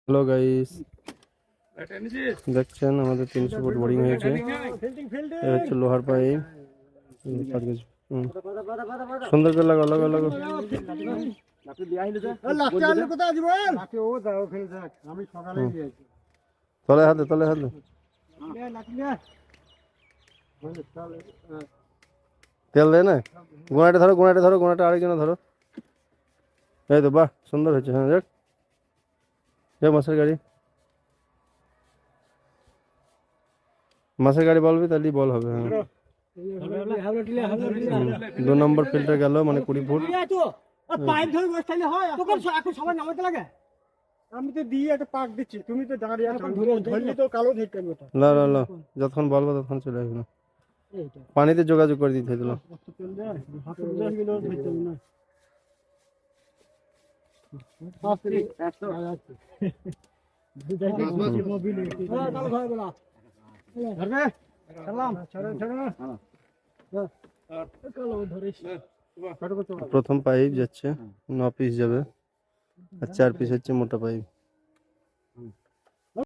Hello guys, দেখছেন আমাদের 300 foot boring হয়েছে। এটা হচ্ছে লোহার পাইপ। সুন্দর করে লাগাও লাগাও লাগাও। তলে হাতে তলে হাতে তেল দেয় না। গোড়াটা ধরো গোড়াটা ধরো গোড়াটা আরেকজনে ধরো। এই তো বাহ, সুন্দর হয়েছে। হ্যাঁ দেখ, মাছের গাড়ি মাছের গাড়ি বলবি তাহলেই বল হবে। হ্যাঁ, 2 নম্বর ফিল্টার গেল, মানে 20 ফুট। পাইপ ধরে বসলে হয়, তখন এখন সবাই নামাতে লাগে। আমি তো দিয়ে একটা পাক দিচ্ছি, তুমি তো দাঁড়িয়ে আছো, ধরলি তো কালো ধরতে হবে। না না না, যতক্ষণ বলবো ততক্ষণ চলে আসবে। পানিতে যোগাযোগ করে দিতে হইল। প্রথম পাইপ যাচ্ছে 9 পিস যাবে, আর 4 পিস হচ্ছে মোটা পাইপ।